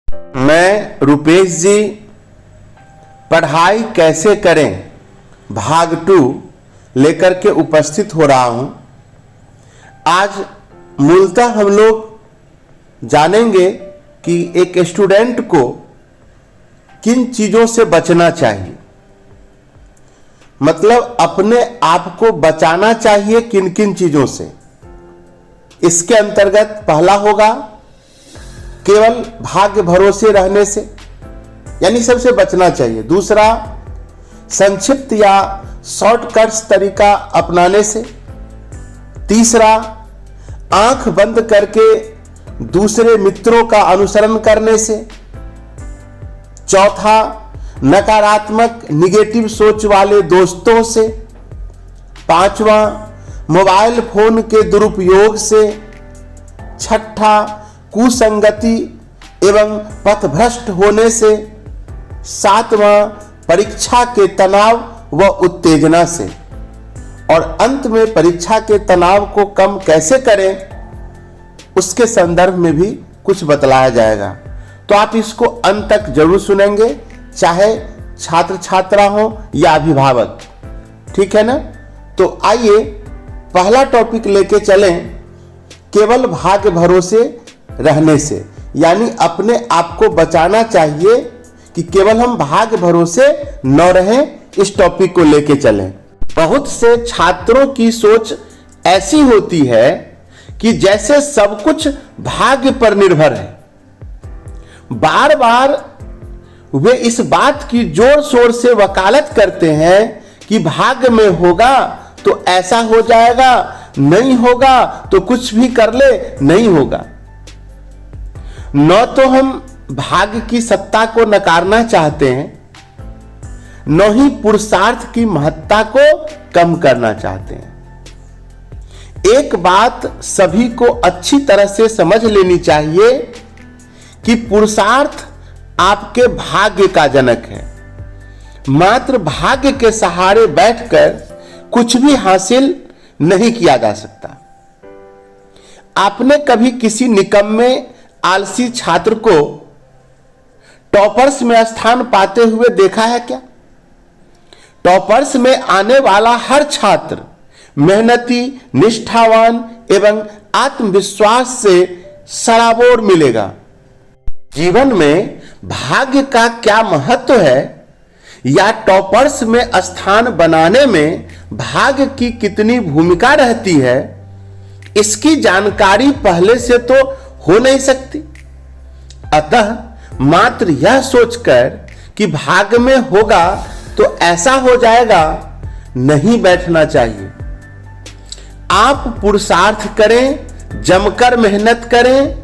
मैं रुपेश जी पढ़ाई कैसे करें भाग 2 लेकर के उपस्थित हो रहा हूं। आज मूलतः हम लोग जानेंगे कि एक स्टूडेंट को किन चीजों से बचना चाहिए, मतलब अपने आप को बचाना चाहिए किन किन चीजों से। इसके अंतर्गत पहला होगा केवल भाग्य भरोसे रहने से, यानी सबसे बचना चाहिए। दूसरा, संक्षिप्त या शॉर्टकट्स तरीका अपनाने से। तीसरा, आंख बंद करके दूसरे मित्रों का अनुसरण करने से। चौथा, नकारात्मक निगेटिव सोच वाले दोस्तों से। पांचवा, मोबाइल फोन के दुरुपयोग से। छठा, कुसंगति एवं पथभ्रष्ट होने से। सातवां, परीक्षा के तनाव व उत्तेजना से। और अंत में परीक्षा के तनाव को कम कैसे करें उसके संदर्भ में भी कुछ बतलाया जाएगा। तो आप इसको अंत तक जरूर सुनेंगे, चाहे छात्र छात्रा हो या अभिभावक, ठीक है ना। तो आइए पहला टॉपिक लेके चलें, केवल भाग्य भरोसे रहने से, यानी अपने आप को बचाना चाहिए कि केवल हम भाग्य भरोसे न रहें। इस टॉपिक को लेके चलें। बहुत से छात्रों की सोच ऐसी होती है कि जैसे सब कुछ भाग्य पर निर्भर है। बार बार वे इस बात की जोर शोर से वकालत करते हैं कि भाग्य में होगा तो ऐसा हो जाएगा, नहीं होगा तो कुछ भी कर ले, नहीं होगा। न तो हम भाग्य की सत्ता को नकारना चाहते हैं, न ही पुरुषार्थ की महत्ता को कम करना चाहते हैं। एक बात सभी को अच्छी तरह से समझ लेनी चाहिए कि पुरुषार्थ आपके भाग्य का जनक है। मात्र भाग्य के सहारे बैठकर कुछ भी हासिल नहीं किया जा सकता। आपने कभी किसी निकम्मे आलसी छात्र को टॉपर्स में स्थान पाते हुए देखा है क्या? टॉपर्स में आने वाला हर छात्र मेहनती, निष्ठावान एवं आत्मविश्वास से सराबोर मिलेगा। जीवन में भाग्य का क्या महत्व है या टॉपर्स में स्थान बनाने में भाग्य की कितनी भूमिका रहती है, इसकी जानकारी पहले से तो हो नहीं सकती। अतः मात्र यह सोचकर कि भाग्य में होगा तो ऐसा हो जाएगा, नहीं बैठना चाहिए। आप पुरुषार्थ करें, जमकर मेहनत करें,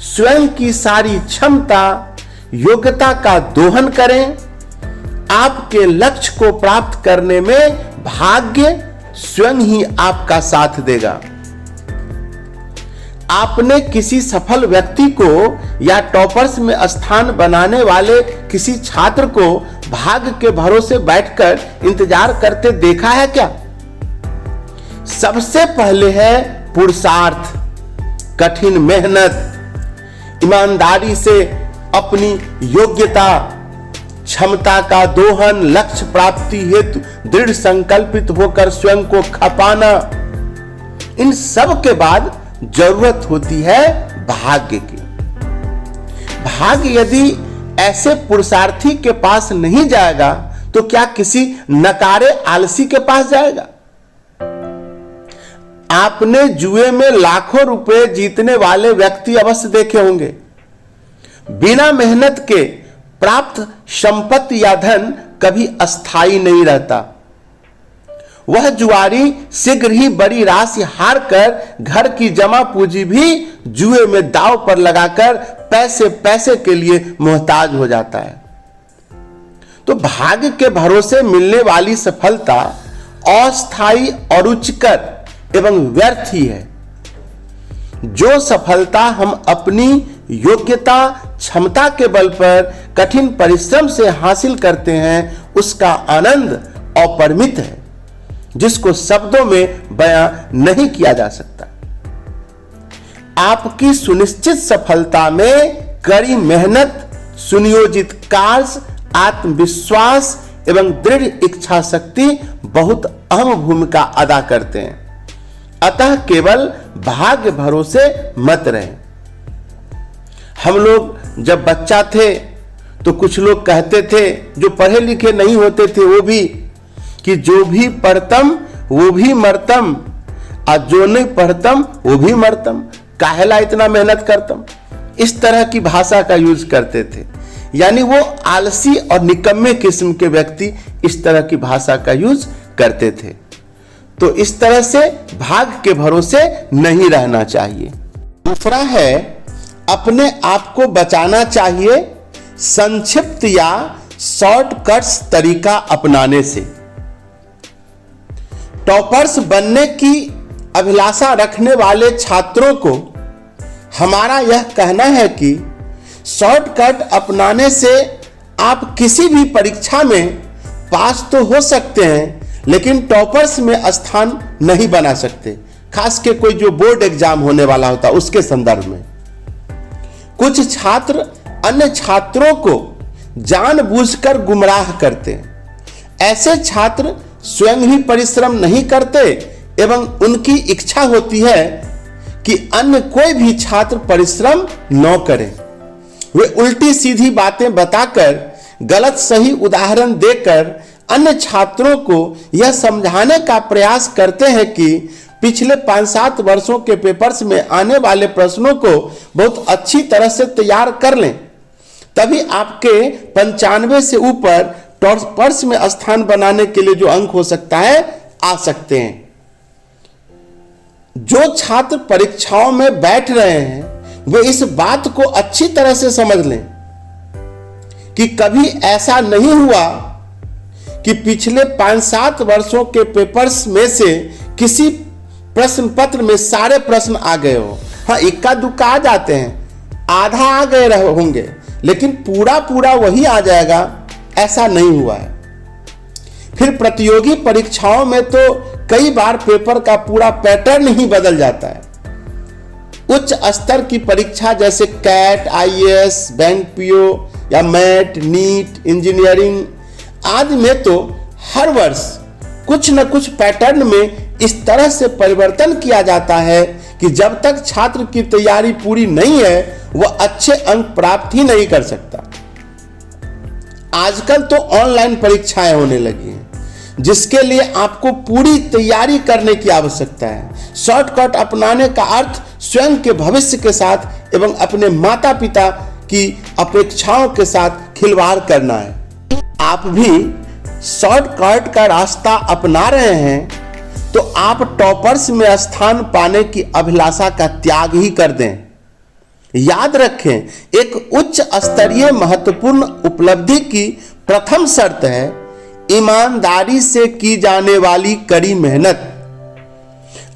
स्वयं की सारी क्षमता योग्यता का दोहन करें। आपके लक्ष्य को प्राप्त करने में भाग्य स्वयं ही आपका साथ देगा। आपने किसी सफल व्यक्ति को या टॉपर्स में स्थान बनाने वाले किसी छात्र को भाग्य के भरोसे बैठकर इंतजार करते देखा है क्या? सबसे पहले है पुरुषार्थ, कठिन मेहनत, ईमानदारी से अपनी योग्यता क्षमता का दोहन, लक्ष्य प्राप्ति हेतु दृढ़ संकल्पित होकर स्वयं को खपाना। इन सब के बाद जरूरत होती है भाग्य की। भाग्य यदि ऐसे पुरुषार्थी के पास नहीं जाएगा तो क्या किसी नकारे आलसी के पास जाएगा? आपने जुए में लाखों रुपए जीतने वाले व्यक्ति अवश्य देखे होंगे। बिना मेहनत के प्राप्त संपत्ति या धन कभी अस्थायी नहीं रहता। वह जुआरी शीघ्र ही बड़ी राशि हार कर घर की जमा पूंजी भी जुए में दांव पर लगाकर पैसे पैसे के लिए मोहताज हो जाता है। तो भाग्य के भरोसे मिलने वाली सफलता अस्थायी और रुचिकर एवं व्यर्थ ही है। जो सफलता हम अपनी योग्यता क्षमता के बल पर कठिन परिश्रम से हासिल करते हैं, उसका आनंद अपरिमित है, जिसको शब्दों में बयां नहीं किया जा सकता। आपकी सुनिश्चित सफलता में कड़ी मेहनत सुनियोजित कार्य, आत्मविश्वास एवं दृढ़ इच्छा शक्ति बहुत अहम भूमिका अदा करते हैं। अतः केवल भाग्य भरोसे मत रहें। हम लोग जब बच्चा थे तो कुछ लोग कहते थे, जो पढ़े लिखे नहीं होते थे वो भी, कि जो भी पढ़तम वो भी मरतम, और जो नहीं पढ़तम वो भी मरतम, काहेला इतना मेहनत करतम। इस तरह की भाषा का यूज करते थे। यानी वो आलसी और निकम्मे किस्म के व्यक्ति इस तरह की भाषा का यूज करते थे। तो इस तरह से भाग्य के भरोसे नहीं रहना चाहिए। दूसरा है, अपने आप को बचाना चाहिए संक्षिप्त या शॉर्टकट्स तरीका अपनाने से। टॉपर्स बनने की अभिलाषा रखने वाले छात्रों को हमारा यह कहना है कि शॉर्टकट अपनाने से आप किसी भी परीक्षा में पास तो हो सकते हैं, लेकिन टॉपर्स में स्थान नहीं बना सकते। खास के कोई जो बोर्ड एग्जाम होने वाला होता है उसके संदर्भ में कुछ छात्र अन्य छात्रों को जानबूझकर गुमराह करते हैं। ऐसे छात्र स्वयं ही परिश्रम नहीं करते एवं उनकी इच्छा होती है कि अन्य कोई भी छात्र परिश्रम न करे। वे उल्टी सीधी बातें बताकर, गलत सही उदाहरण देकर अन्य छात्रों को यह समझाने का प्रयास करते हैं कि पिछले 5-7 वर्षों के पेपर्स में आने वाले प्रश्नों को बहुत अच्छी तरह से तैयार कर लें, तभी आपके 95 से ऊपर टॉपर्स में स्थान बनाने के लिए जो अंक हो सकता है आ सकते हैं। जो छात्र परीक्षाओं में बैठ रहे हैं वे इस बात को अच्छी तरह से समझ लें कि कभी ऐसा नहीं हुआ कि पिछले 5-7 वर्षों के पेपर्स में से किसी प्रश्न पत्र में सारे प्रश्न आ गए हो। हाँ, इक्का दुक्का आ जाते हैं, आधा आ गए होंगे, लेकिन पूरा वही आ जाएगा, ऐसा नहीं हुआ है। फिर प्रतियोगी परीक्षाओं में तो कई बार पेपर का पूरा पैटर्न ही बदल जाता है। उच्च स्तर की परीक्षा जैसे कैट, आईएएस, बैंक पीओ या मैट, नीट, इंजीनियरिंग आदि में तो हर वर्ष कुछ न कुछ पैटर्न में इस तरह से परिवर्तन किया जाता है कि जब तक छात्र की तैयारी पूरी नहीं है वह अच्छे अंक प्राप्त ही नहीं कर सकता। आजकल तो ऑनलाइन परीक्षाएं होने लगी हैं, जिसके लिए आपको पूरी तैयारी करने की आवश्यकता है। शॉर्टकट अपनाने का अर्थ स्वयं के भविष्य के साथ एवं अपने माता पिता की अपेक्षाओं के साथ खिलवाड़ करना है। आप भी शॉर्टकट का रास्ता अपना रहे हैं तो आप टॉपर्स में स्थान पाने की अभिलाषा का त्याग ही कर दें। याद रखें, एक उच्च स्तरीय महत्वपूर्ण उपलब्धि की प्रथम शर्त है ईमानदारी से की जाने वाली कड़ी मेहनत।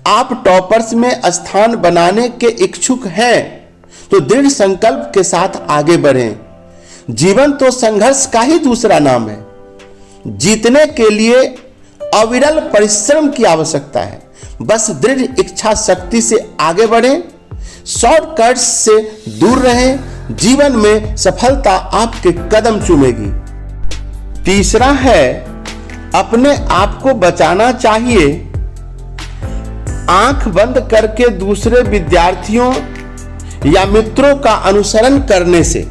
आप टॉपर्स में स्थान बनाने के इच्छुक हैं तो दृढ़ संकल्प के साथ आगे बढ़ें। जीवन तो संघर्ष का ही दूसरा नाम है। जीतने के लिए अविरल परिश्रम की आवश्यकता है। बस दृढ़ इच्छा शक्ति से आगे बढ़ें, शॉर्टकट्स से दूर रहें। जीवन में सफलता आपके कदम चूमेगी। तीसरा है, अपने आप को बचाना चाहिए आंख बंद करके दूसरे विद्यार्थियों या मित्रों का अनुसरण करने से।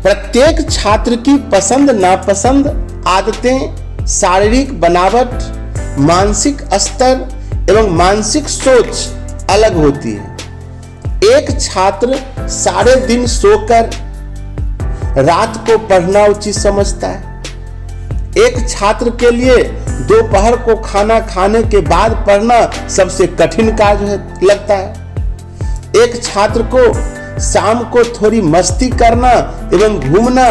प्रत्येक छात्र की पसंद नापसंद, आदतें, शारीरिक बनावट, मानसिक स्तर एवं मानसिक सोच अलग होती है। एक छात्र सारे दिन सोकर रात को पढ़ना उचित समझता है। एक छात्र के लिए दोपहर को खाना खाने के बाद पढ़ना सबसे कठिन कार्य लगता है। एक छात्र को शाम को थोड़ी मस्ती करना एवं घूमना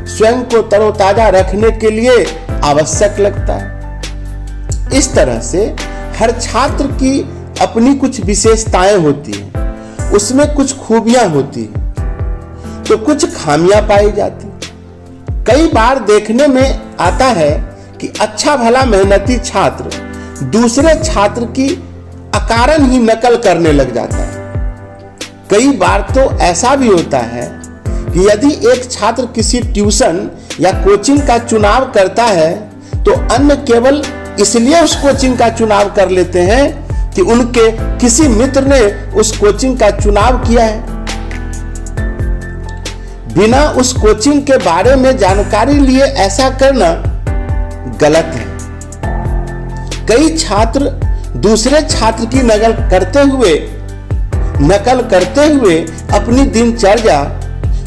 स्वयं को तरोताजा रखने के लिए आवश्यक लगता है। इस तरह से हर छात्र की अपनी कुछ विशेषताएं होती हैं, उसमें कुछ खूबियां होती हैं तो कुछ खामियां पाई जाती। कई बार देखने में आता है कि अच्छा भला मेहनती छात्र दूसरे छात्र की अकारण ही नकल करने लग जाता है। कई बार तो ऐसा भी होता है कि यदि एक छात्र किसी ट्यूशन या कोचिंग का चुनाव करता है तो अन्य केवल इसलिए उस कोचिंग का चुनाव कर लेते हैं कि उनके किसी मित्र ने उस कोचिंग का चुनाव किया है। बिना उस कोचिंग के बारे में जानकारी लिए ऐसा करना गलत है। कई छात्र दूसरे छात्र की नकल करते हुए अपनी दिनचर्या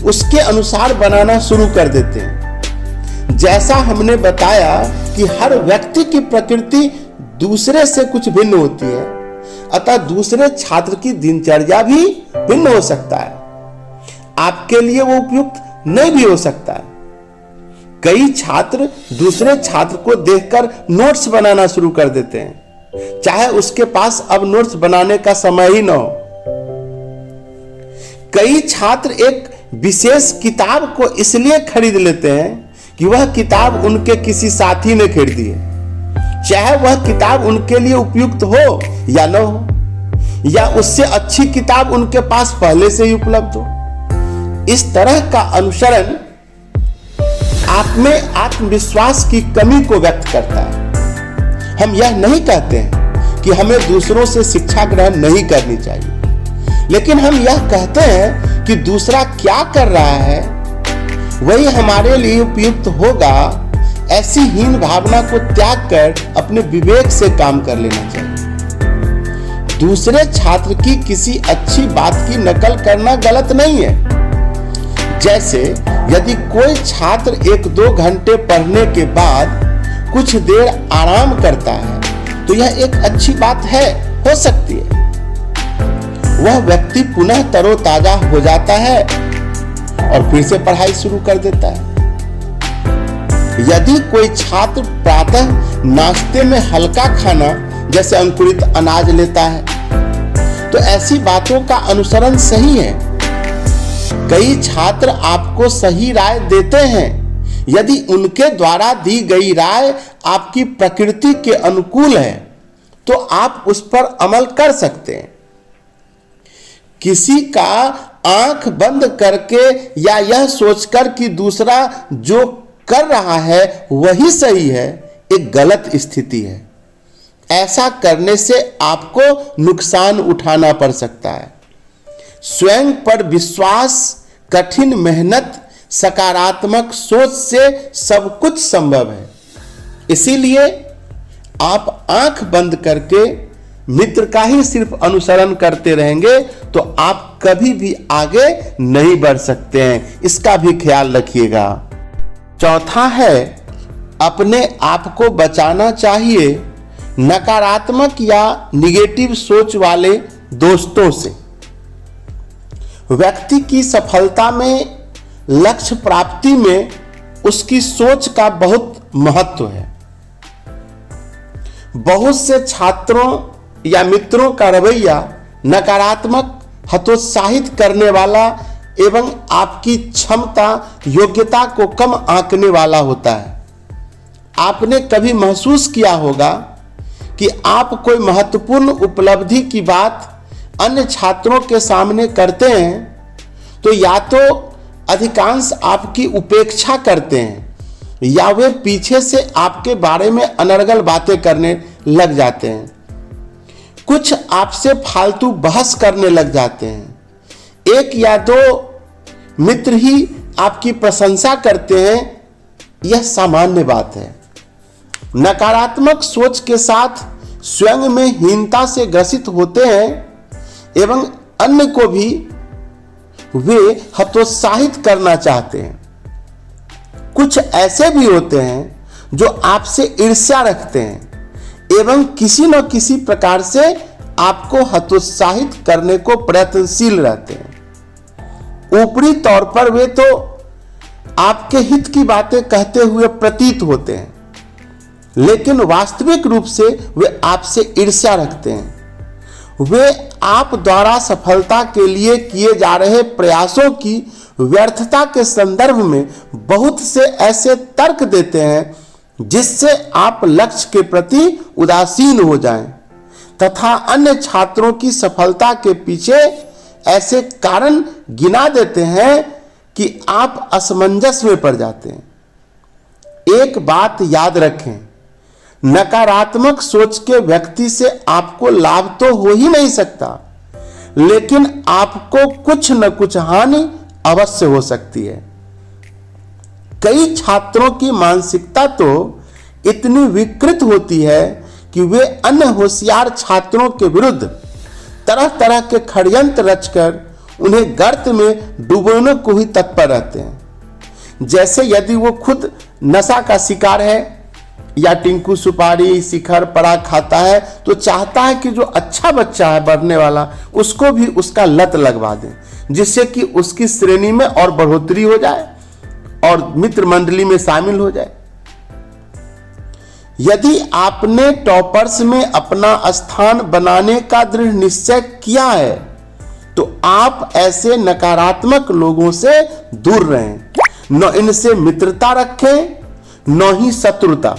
उसके अनुसार बनाना शुरू कर देते हैं। जैसा हमने बताया कि हर व्यक्ति की प्रकृति दूसरे से कुछ भिन्न होती है, अतः दूसरे छात्र की दिनचर्या भी भिन्न हो सकता है। आपके लिए वो उपयुक्त नहीं भी हो सकता है। कई छात्र दूसरे छात्र को देखकर नोट्स बनाना शुरू कर देते हैं, चाहे उसके पास अब नोट्स बनाने का समय ही न हो। कई छात्र एक विशेष किताब को इसलिए खरीद लेते हैं कि वह किताब उनके किसी साथी ने खरीदी है, चाहे वह किताब उनके लिए उपयुक्त हो या न हो, या उससे अच्छी किताब उनके पास पहले से ही उपलब्ध हो। इस तरह का अनुसरण आप में आत्मविश्वास की कमी को व्यक्त करता है। हम यह नहीं कहते हैं कि हमें दूसरों से शिक्षा ग्रहण नहीं करनी चाहिए, लेकिन हम यह कहते हैं कि दूसरा क्या कर रहा है वही हमारे लिए उपयुक्त होगा। ऐसी हीन भावना को त्याग कर अपने विवेक से काम कर लेना चाहिए। दूसरे छात्र की किसी अच्छी बात की नकल करना गलत नहीं है। जैसे यदि कोई छात्र 1-2 घंटे पढ़ने के बाद कुछ देर आराम करता है तो यह एक अच्छी बात हो सकती है। वह व्यक्ति पुनः तरोताजा हो जाता है और फिर से पढ़ाई शुरू कर देता है। यदि कोई छात्र प्रातः नाश्ते में हल्का खाना जैसे अंकुरित अनाज लेता है तो ऐसी बातों का अनुसरण सही है। कई छात्र आपको सही राय देते हैं यदि उनके द्वारा दी गई राय आपकी प्रकृति के अनुकूल है तो आप उस पर अमल कर सकते हैं। किसी का आंख बंद करके या यह सोचकर कि दूसरा जो कर रहा है वही सही है, एक गलत स्थिति है। ऐसा करने से आपको नुकसान उठाना पड़ सकता है। स्वयं पर विश्वास, कठिन मेहनत, सकारात्मक सोच से सब कुछ संभव है। इसीलिए आप आंख बंद करके मित्र का ही सिर्फ अनुसरण करते रहेंगे तो आप कभी भी आगे नहीं बढ़ सकते हैं। इसका भी ख्याल रखिएगा। चौथा है, अपने आप को बचाना चाहिए नकारात्मक या निगेटिव सोच वाले दोस्तों से। व्यक्ति की सफलता में, लक्ष्य प्राप्ति में उसकी सोच का बहुत महत्व है। बहुत से छात्रों या मित्रों का रवैया नकारात्मक, हतोत्साहित करने वाला एवं आपकी क्षमता, योग्यता को कम आंकने वाला होता है। आपने कभी महसूस किया होगा कि आप कोई महत्वपूर्ण उपलब्धि की बात अन्य छात्रों के सामने करते हैं तो या तो अधिकांश आपकी उपेक्षा करते हैं या वे पीछे से आपके बारे में अनर्गल बातें करने लग जाते हैं। कुछ आपसे फालतू बहस करने लग जाते हैं। एक या दो मित्र ही आपकी प्रशंसा करते हैं, यह सामान्य बात है। नकारात्मक सोच के साथ स्वयं में हीनता से ग्रसित होते हैं एवं अन्य को भी वे हतोत्साहित करना चाहते हैं। कुछ ऐसे भी होते हैं जो आपसे ईर्ष्या रखते हैं एवं किसी न किसी प्रकार से आपको हतोत्साहित करने को प्रयत्नशील रहते हैं। ऊपरी तौर पर वे तो आपके हित की बातें कहते हुए प्रतीत होते हैं, लेकिन वास्तविक रूप से वे आपसे ईर्ष्या रखते हैं। वे आप द्वारा सफलता के लिए किए जा रहे प्रयासों की व्यर्थता के संदर्भ में बहुत से ऐसे तर्क देते हैं जिससे आप लक्ष्य के प्रति उदासीन हो जाएं, तथा अन्य छात्रों की सफलता के पीछे ऐसे कारण गिना देते हैं कि आप असमंजस में पड़ जाते हैं। एक बात याद रखें, नकारात्मक सोच के व्यक्ति से आपको लाभ तो हो ही नहीं सकता, लेकिन आपको कुछ न कुछ हानि अवश्य हो सकती है। कई छात्रों की मानसिकता तो इतनी विकृत होती है कि वे अन्य होशियार छात्रों के विरुद्ध तरह तरह के षड्यंत्र रचकर उन्हें गर्त में डुबोने को ही तत्पर रहते हैं। जैसे यदि वो खुद नशा का शिकार है या टिंकू सुपारी शिखर पड़ा खाता है, तो चाहता है कि जो अच्छा बच्चा है बढ़ने वाला, उसको भी उसका लत लगवा दें, जिससे कि उसकी श्रेणी में और बढ़ोतरी हो जाए और मित्र मंडली में शामिल हो जाए। यदि आपने टॉपर्स में अपना स्थान बनाने का दृढ़ निश्चय किया है, तो आप ऐसे नकारात्मक लोगों से दूर रहें। न इनसे मित्रता रखें, न ही शत्रुता।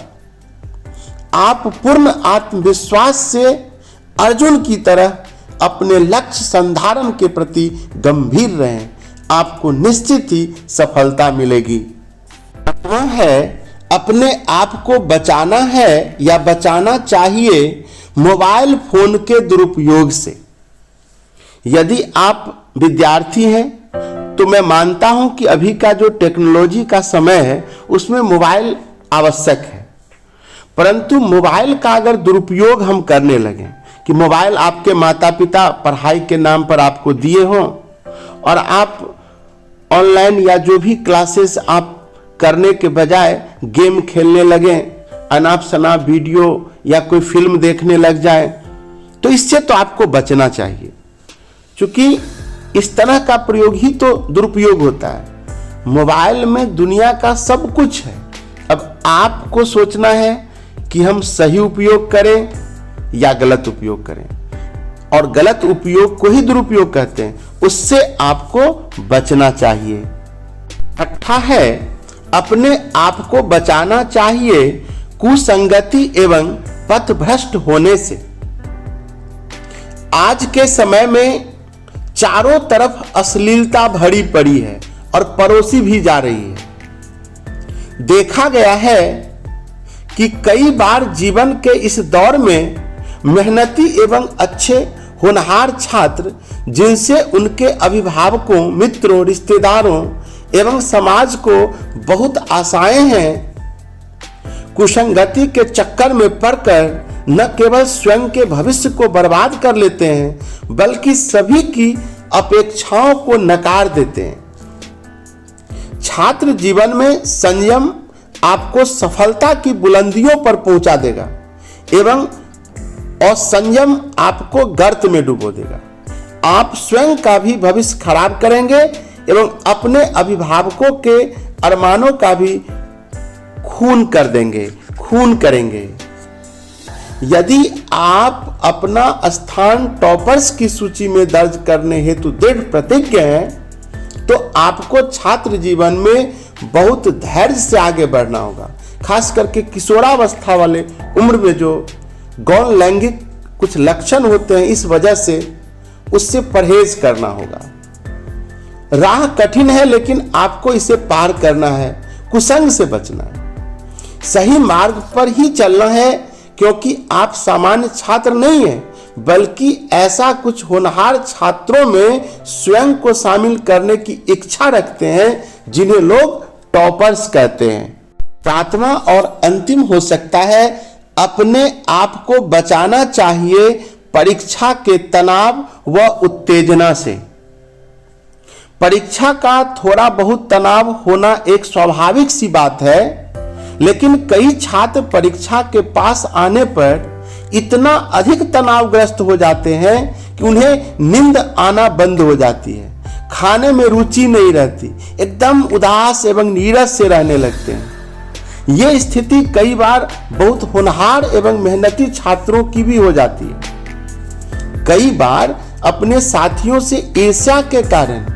आप पूर्ण आत्मविश्वास से अर्जुन की तरह अपने लक्ष्य संधारण के प्रति गंभीर रहें। आपको निश्चित ही सफलता मिलेगी। वह है, अपने आप को बचाना है या बचाना चाहिए मोबाइल फोन के दुरुपयोग से। यदि आप विद्यार्थी हैं तो मैं मानता हूं कि अभी का जो टेक्नोलॉजी का समय है उसमें मोबाइल आवश्यक है, परंतु मोबाइल का अगर दुरुपयोग हम करने लगे कि मोबाइल आपके माता पिता पढ़ाई के नाम पर आपको दिए हों और आप ऑनलाइन या जो भी क्लासेस आप करने के बजाय गेम खेलने लगे, अनाप शनाप वीडियो या कोई फिल्म देखने लग जाए, तो इससे तो आपको बचना चाहिए, क्योंकि इस तरह का प्रयोग ही तो दुरुपयोग होता है। मोबाइल में दुनिया का सब कुछ है। अब आपको सोचना है कि हम सही उपयोग करें या गलत उपयोग करें, और गलत उपयोग को ही दुरुपयोग कहते हैं, उससे आपको बचना चाहिए। छठा है, अपने आप को बचाना चाहिए कुसंगति एवं पथभ्रष्ट होने से। आज के समय में चारों तरफ अश्लीलता भरी पड़ी है और परोसी भी जा रही है। देखा गया है कि कई बार जीवन के इस दौर में मेहनती एवं अच्छे होनहार छात्र, जिनसे उनके अभिभावकों, मित्रों, रिश्तेदारों एवं समाज को बहुत आशाएं हैं, कुसंगति के चक्कर में पड़कर न केवल स्वयं के भविष्य को बर्बाद कर लेते हैं, बल्कि सभी की अपेक्षाओं को नकार देते हैं। छात्र जीवन में संयम आपको सफलता की बुलंदियों पर पहुंचा देगा एवं असंयम आपको गर्त में डुबो देगा। आप स्वयं का भी भविष्य खराब करेंगे एवं अपने अभिभावकों के अरमानों का भी खून करेंगे। यदि आप अपना स्थान टॉपर्स की सूची में दर्ज करने हेतु दृढ़ प्रतिज्ञ हैं, तो आपको छात्र जीवन में बहुत धैर्य से आगे बढ़ना होगा। खास करके किशोरावस्था वाले उम्र में जो गौण लैंगिक कुछ लक्षण होते हैं, इस वजह से उससे परहेज करना होगा। राह कठिन है, लेकिन आपको इसे पार करना है। कुसंग से बचना है, सही मार्ग पर ही चलना है, क्योंकि आप सामान्य छात्र नहीं हैं, बल्कि ऐसा कुछ होनहार छात्रों में स्वयं को शामिल करने की इच्छा रखते हैं, जिन्हें लोग टॉपर्स कहते हैं। सातवां और अंतिम हो सकता है, अपने आप को बचाना चाहिए परीक्षा के तनाव व उत्तेजना से। परीक्षा का थोड़ा बहुत तनाव होना एक स्वाभाविक सी बात है, लेकिन कई छात्र परीक्षा के पास आने पर इतना अधिक तनावग्रस्त हो जाते हैं कि उन्हें नींद आना बंद हो जाती है, खाने में रुचि नहीं रहती, एकदम उदास एवं नीरस से रहने लगते हैं। ये स्थिति कई बार बहुत होनहार एवं मेहनती छात्रों की भी हो जाती है। कई बार अपने साथियों से ईर्ष्या के कारण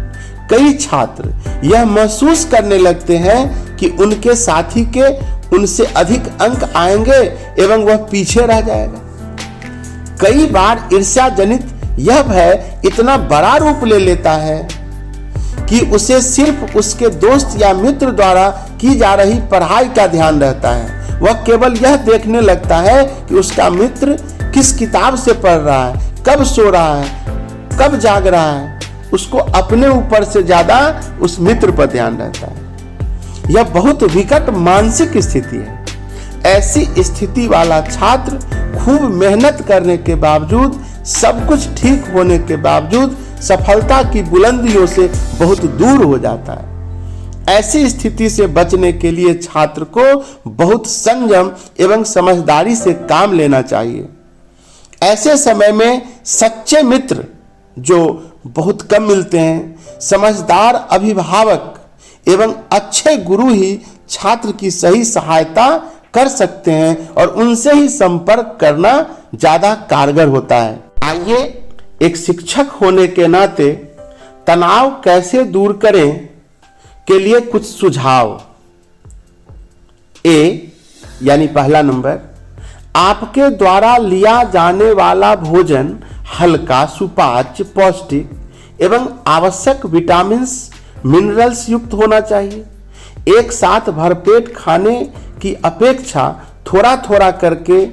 कई छात्र यह महसूस करने लगते हैं कि उनके साथी के उनसे अधिक अंक आएंगे एवं वह पीछे रह जाएगा। कई बार ईर्ष्या जनित यह भय इतना बड़ा रूप ले लेता है कि उसे सिर्फ उसके दोस्त या मित्र द्वारा की जा रही पढ़ाई का ध्यान रहता है। वह केवल यह देखने लगता है कि उसका मित्र किस किताब से पढ़ रहा है, कब सो रहा है, कब जाग रहा है। उसको अपने ऊपर से ज्यादा उस मित्र पर ध्यान रहता है। यह बहुत विकट मानसिक स्थिति है। ऐसी स्थिति वाला छात्र खूब मेहनत करने के बावजूद, सब कुछ ठीक होने के बावजूद सफलता की बुलंदियों से बहुत दूर हो जाता है। ऐसी स्थिति से बचने के लिए छात्र को बहुत संयम एवं समझदारी से काम लेना चाहिए। ऐसे समय में सच्चे मित्र, जो बहुत कम मिलते हैं, समझदार अभिभावक एवं अच्छे गुरु ही छात्र की सही सहायता कर सकते हैं और उनसे ही संपर्क करना ज्यादा कारगर होता है। आइए एक शिक्षक होने के नाते तनाव कैसे दूर करें के लिए कुछ सुझाव। ए यानी पहला नंबर, आपके द्वारा लिया जाने वाला भोजन हल्का, सुपाच्य, पौष्टिक एवं आवश्यक विटामिन्स, मिनरल्स युक्त होना चाहिए। एक साथ भरपेट खाने की अपेक्षा थोड़ा थोड़ा करके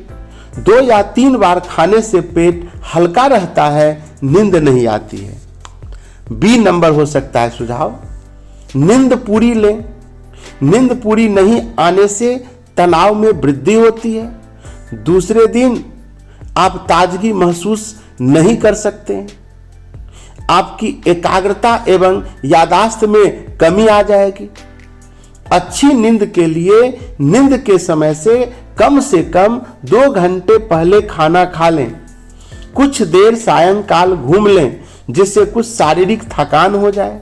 2 या 3 बार खाने से पेट हल्का रहता है, नींद नहीं आती है। बी नंबर हो सकता है सुझाव, नींद पूरी लें। नींद पूरी नहीं आने से तनाव में वृद्धि होती है। दूसरे दिन आप ताजगी महसूस नहीं कर सकते। आपकी एकाग्रता एवं याददाश्त में कमी आ जाएगी। अच्छी नींद के लिए नींद के समय से कम 2 घंटे पहले खाना खा लें। कुछ देर सायंकाल घूम लें जिससे कुछ शारीरिक थकान हो जाए।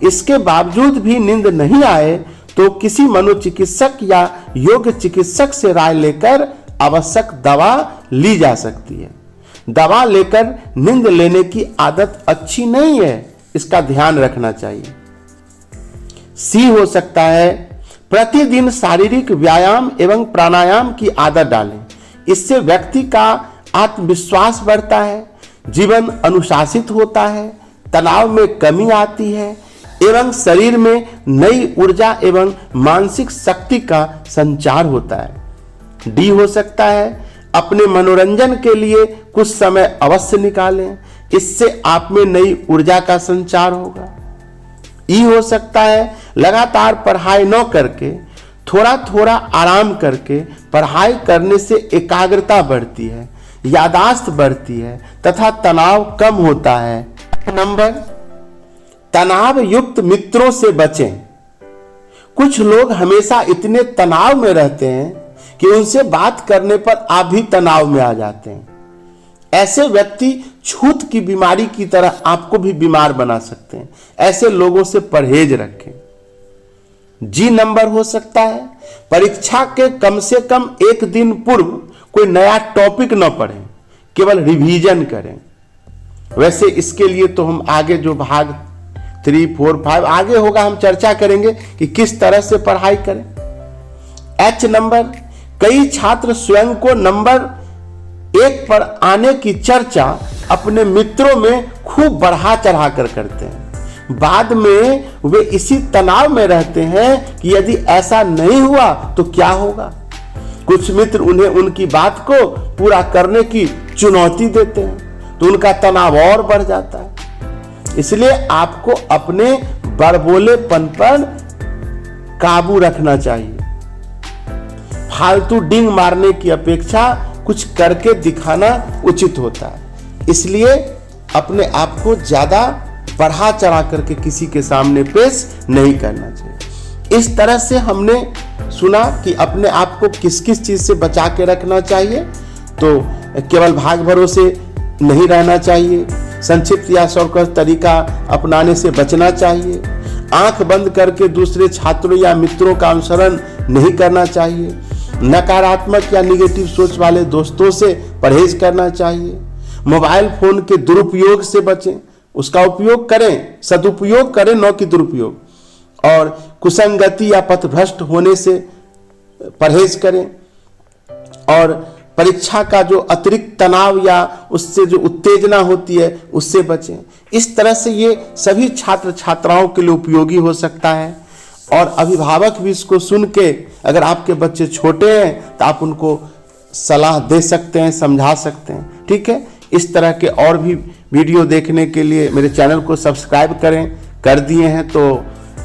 इसके बावजूद भी नींद नहीं आए तो किसी मनोचिकित्सक या योग चिकित्सक से राय लेकर आवश्यक दवा ली जा सकती है। दवा लेकर नींद लेने की आदत अच्छी नहीं है, इसका ध्यान रखना चाहिए। सी हो सकता है, प्रतिदिन शारीरिक व्यायाम एवं प्राणायाम की आदत डालें। इससे व्यक्ति का आत्मविश्वास बढ़ता है, जीवन अनुशासित होता है, तनाव में कमी आती है एवं शरीर में नई ऊर्जा एवं मानसिक शक्ति का संचार होता है। डी हो सकता है, अपने मनोरंजन के लिए कुछ समय अवश्य निकालें, इससे आप में नई ऊर्जा का संचार होगा। ई हो सकता है, लगातार पढ़ाई न करके थोड़ा थोड़ा आराम करके पढ़ाई करने से एकाग्रता बढ़ती है, याददाश्त बढ़ती है तथा तनाव कम होता है। नंबर, तनाव युक्त मित्रों से बचें। कुछ लोग हमेशा इतने तनाव में रहते हैं कि उनसे बात करने पर आप भी तनाव में आ जाते हैं। ऐसे व्यक्ति छूत की बीमारी की तरह आपको भी बीमार बना सकते हैं। ऐसे लोगों से परहेज रखें। जी नंबर हो सकता है, परीक्षा के कम से कम 1 दिन पूर्व कोई नया टॉपिक न पढ़ें, केवल रिवीजन करें। वैसे इसके लिए तो हम आगे जो भाग 3, 4, 5 आगे होगा, हम चर्चा करेंगे कि किस तरह से पढ़ाई करें। एच नंबर, कई छात्र स्वयं को नंबर 1 पर आने की चर्चा अपने मित्रों में खूब बढ़ा चढ़ा कर करते हैं। बाद में वे इसी तनाव में रहते हैं कि यदि ऐसा नहीं हुआ तो क्या होगा। कुछ मित्र उन्हें उनकी बात को पूरा करने की चुनौती देते हैं तो उनका तनाव और बढ़ जाता है। इसलिए आपको अपने बड़बोलेपन पर काबू रखना चाहिए। फालतू डिंग मारने की अपेक्षा कुछ करके दिखाना उचित होता है। इसलिए अपने आप को ज्यादा बढ़ा चढ़ा करके किसी के सामने पेश नहीं करना चाहिए। इस तरह से हमने सुना कि अपने आप को किस किस चीज से बचा के रखना चाहिए। तो केवल भाग भरोसे नहीं रहना चाहिए, संक्षिप्त या शॉर्टकट तरीका अपनाने से बचना चाहिए, आंख बंद करके दूसरे छात्रों या मित्रों का अनुसरण नहीं करना चाहिए, नकारात्मक या निगेटिव सोच वाले दोस्तों से परहेज करना चाहिए, मोबाइल फोन के दुरुपयोग से बचें, उसका उपयोग करें, सदुपयोग करें, न कि दुरुपयोग, और कुसंगति या पथभ्रष्ट होने से परहेज करें, और परीक्षा का जो अतिरिक्त तनाव या उससे जो उत्तेजना होती है उससे बचें। इस तरह से ये सभी छात्र छात्राओं के लिए उपयोगी हो सकता है। और अभिभावक भी इसको सुन के, अगर आपके बच्चे छोटे हैं तो आप उनको सलाह दे सकते हैं, समझा सकते हैं। ठीक है, इस तरह के और भी वीडियो देखने के लिए मेरे चैनल को सब्सक्राइब करें। कर दिए हैं तो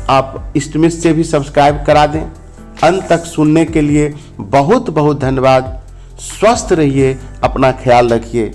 आप इष्टमित्र से भी सब्सक्राइब करा दें। अंत तक सुनने के लिए बहुत बहुत धन्यवाद। स्वस्थ रहिए, अपना ख्याल रखिए।